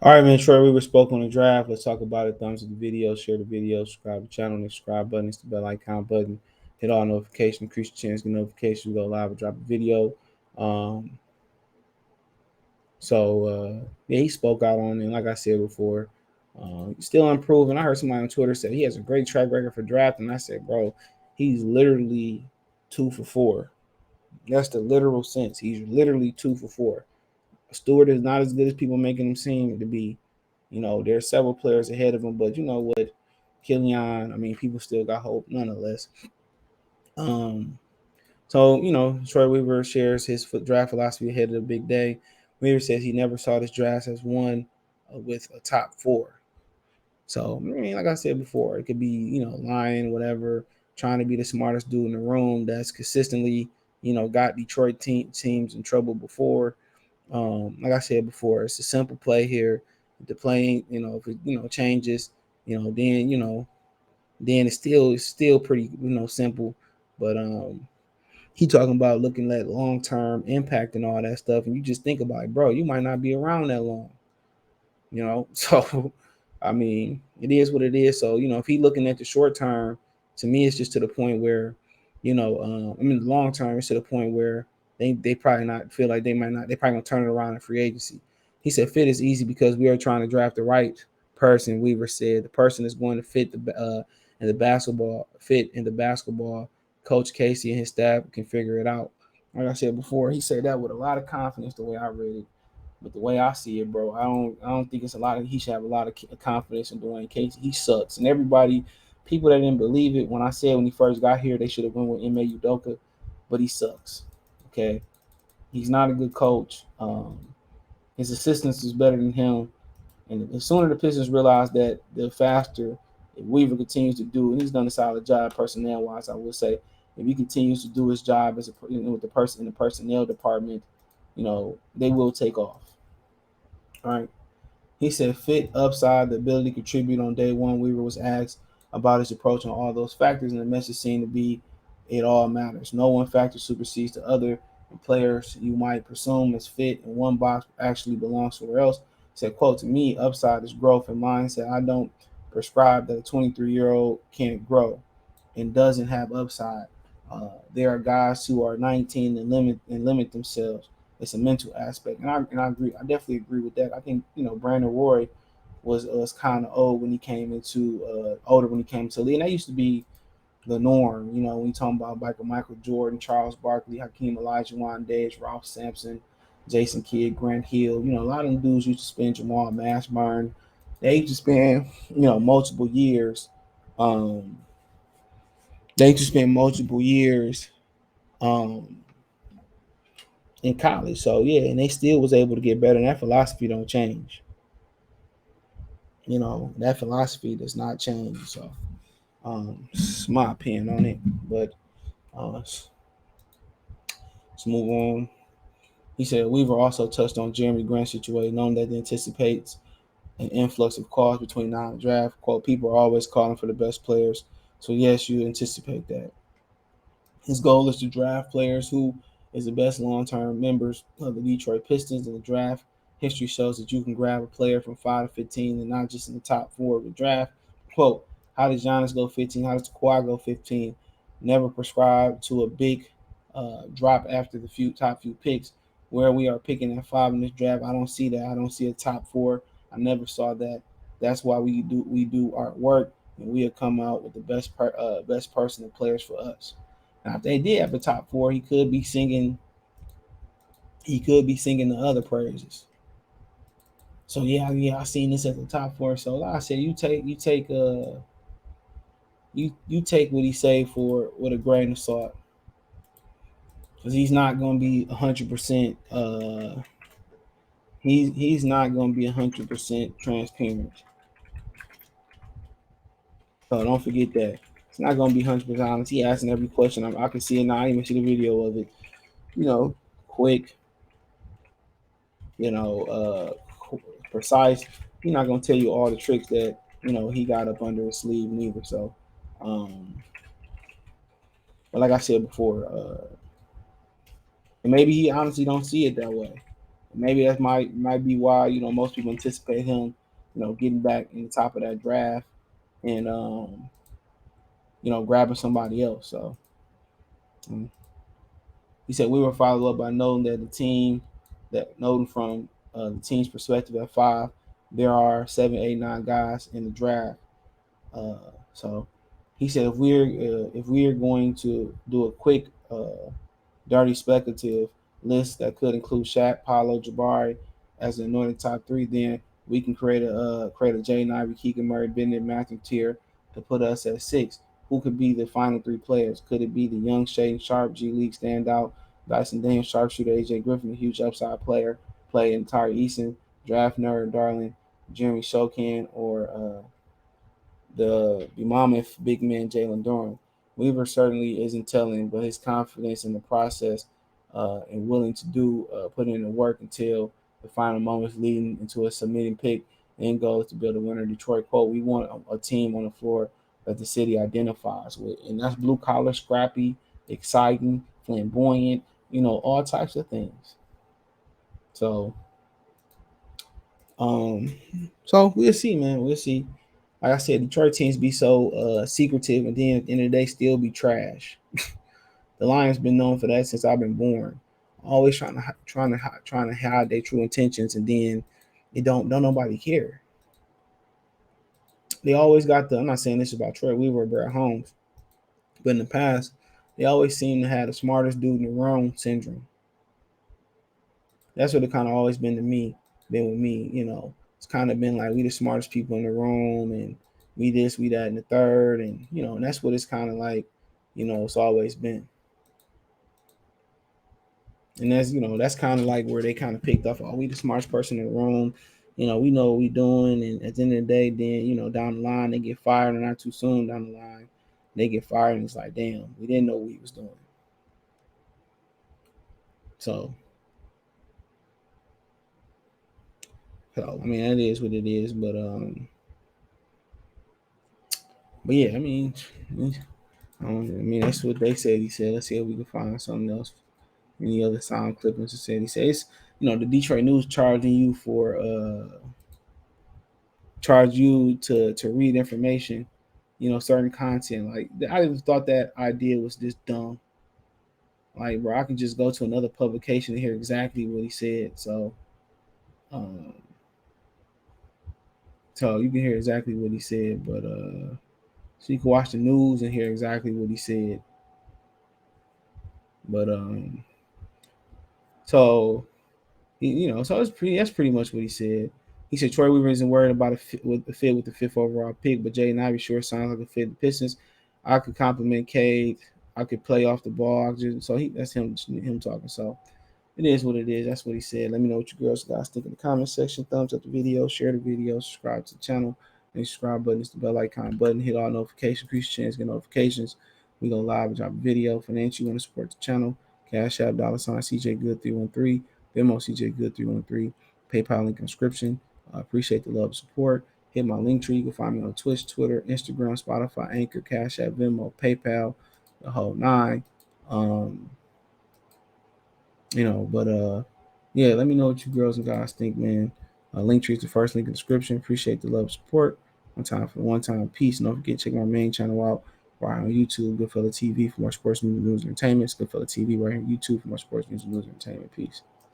All right, man. Troy, we were spoke on the draft. Let's talk about it. Thumbs up the video, share the video, subscribe to the channel, the subscribe button, it's the bell icon button. Hit all notifications, increase your chance to get notifications. We go live and drop a video. Um, yeah, he spoke out on it. Like I said before, still improving. I heard somebody on Twitter say he has a great track record for draft, and I said, bro, he's literally 2 for 4. That's the literal sense. He's literally 2 for 4. Stewart is not as good as people making him seem to be. There are several players ahead of him, but you know what? Killian, I mean, people still got hope nonetheless. Um, Troy Weaver shares his draft philosophy ahead of the big day. Weaver says he never saw this draft as one with a top 4. So, I mean, like I said before, it could be, lying, whatever, trying to be the smartest dude in the room that's consistently, got Detroit teams in trouble before. Like I said before, it's a simple play here. If the play, if it, changes, then then it's still pretty, simple. But he talking about looking at long term impact and all that stuff, and you just think about it, bro. You might not be around that long, So, I mean, it is what it is. So, if he looking at the short term, to me, it's just to the point where, I mean, the long term, it's to the point where they probably not feel like they might not. They probably gonna turn it around in free agency. He said fit is easy because we are trying to draft the right person. Weaver said the person is going to fit in the basketball fit in the basketball. Coach Casey and his staff can figure it out. Like I said before, he said that with a lot of confidence. The way I read it. But the way I see it, bro, I don't think it's a lot of. He should have a lot of confidence in Dwayne Casey. He sucks, and everybody, people that didn't believe it when I said when he first got here, they should have went with Ime Udoka, but he sucks. Okay, he's not a good coach. His assistants is better than him, and the sooner the Pistons realize that, the faster. If Weaver continues to do, and he's done a solid job personnel wise, I would say, if he continues to do his job as with the person in the personnel department, they will take off. All right. He said fit, upside, the ability to contribute on day one. Weaver was asked about his approach on all those factors, and the message seemed to be it all matters. No one factor supersedes the other, and players you might presume is fit in one box actually belongs somewhere else. He said, quote, to me, upside is growth and mindset. I don't prescribe that a 23-year-old can't grow and doesn't have upside. There are guys who are 19 and limit themselves. It's a mental aspect, and I agree. I definitely agree with that. I think Brandon Roy was kind of older when he came to the league. And that used to be the norm. When you talking about Michael Jordan, Charles Barkley, Hakeem Olajuwon, Dej, Ralph Sampson, Jason Kidd, Grant Hill. A lot of them dudes used to spend Jamal Mashburn. They used to spend multiple years. Um, they used to spend multiple years um, in college. So yeah, and they still was able to get better. And that philosophy don't change. That philosophy does not change. So it's my opinion on it. But let's move on. He said Weaver also touched on Jeremy Grant's situation, knowing that he anticipates an influx of calls between now and draft. Quote, people are always calling for the best players. So yes, you anticipate that. His goal is to draft players who is the best long-term members of the Detroit Pistons in the draft. History shows that you can grab a player from 5 to 15 and not just in the top 4 of the draft. Quote, how does Giannis go 15? How does Kawhi go 15? Never prescribe to a big drop after the top few picks. Where we are picking at 5 in this draft, I don't see that. I don't see a top 4. I never saw that. That's why we do our work, and we'll come out with the best person and players for us. Now, if they did have a top 4, he could be singing. He could be singing the other praises. So yeah, I seen this as the top 4. So like I said, you take what he say for with a grain of salt, because he's not gonna be 100%. He's not gonna be 100% transparent. So don't forget that. It's not gonna be 100% honest. He asking every question. I can see it now. I even see the video of it. Quick. You know, precise. He's not gonna tell you all the tricks that he got up under his sleeve neither. So, um, but like I said before, and maybe he honestly don't see it that way. Maybe that might be why most people anticipate him, getting back in the top of that draft and grabbing somebody else. So um, he said we were followed up by noting that noting from the team's perspective at 5, there are 7, 8, 9 guys in the draft. So he said if we're going to do a quick dirty speculative list that could include Shaq, Paolo, Jabari as an anointed top 3, then we can create a Jaden Ivey, Keegan Murray, Bennett, Matthew tier to put us at 6. Who could be the final 3 players? Could it be the young Shaden Sharp, G League standout, Dyson Daniels, sharpshooter, AJ Griffin, a huge upside player, play in Tari Eason, draft nerd, darling, Jeremy Shokin, or the mammoth big man Jalen Durham. Weaver certainly isn't telling, but his confidence in the process and willing to put in the work until the final moments leading into a submitting pick and goal is to build a winner. Detroit quote, we want a team on the floor that the city identifies with. And that's blue collar, scrappy, exciting, flamboyant, all types of things. So um so we'll see, man. We'll see. Like I said, Detroit teams be so secretive, and then at the end of the day, still be trash. The Lions been known for that since I've been born. Always trying to hide their true intentions, and then it don't nobody care. They always got the. I'm not saying this about Troy Weaver or Brett Holmes, but in the past, they always seem to have the smartest dude in the room syndrome. That's what it kind of always been to me. Been with me, It's kind of been like we the smartest people in the room, and we this, we that, and the third, and and that's what it's kind of like. It's always been, and that's kind of like where they kind of picked up. Oh, we the smartest person in the room. We know what we doing, and at the end of the day, then down the line they get fired, or not too soon down the line they get fired, and it's like, damn, we didn't know what we was doing. So, I mean, that is what it is, but yeah, I mean, that's what they said. He said, let's see if we can find something else. Any other sound clippings? He said, the Detroit News charge you to read information, certain content. Like I just thought that idea was just dumb. Like, bro, I can just go to another publication and hear exactly what he said. Um, so you can hear exactly what he said, but so you can watch the news and hear exactly what he said. But so so that's pretty much what he said. He said Troy Weaver isn't worried about a fit with the 5th overall pick, but Jaden Ivey sure sounds like a fit. The Pistons, I could compliment Cade. I could play off the ball. That's him talking. So it is what it is. That's what he said. Let me know what you girls guys think in the comment section. Thumbs up the video, share the video, subscribe to the channel. And subscribe button is the bell icon button. Hit all notifications. Increase your chance to get notifications. We go live and drop a video. Financially, you want to support the channel. Cash App, $ CJ Good 313. Venmo CJ Good 313. PayPal link in description. I appreciate the love and support. Hit my link tree. You can find me on Twitch, Twitter, Instagram, Spotify, Anchor, Cash App, Venmo, PayPal, the whole nine. Um, but yeah, let me know what you girls and guys think, man. Link tree is the first link in the description. Appreciate the love and support. One time for one time. Peace. And don't forget to check my main channel out right on YouTube, Goodfella TV for more sports news and entertainment. It's Goodfella TV right here on YouTube for more sports news and entertainment. Peace.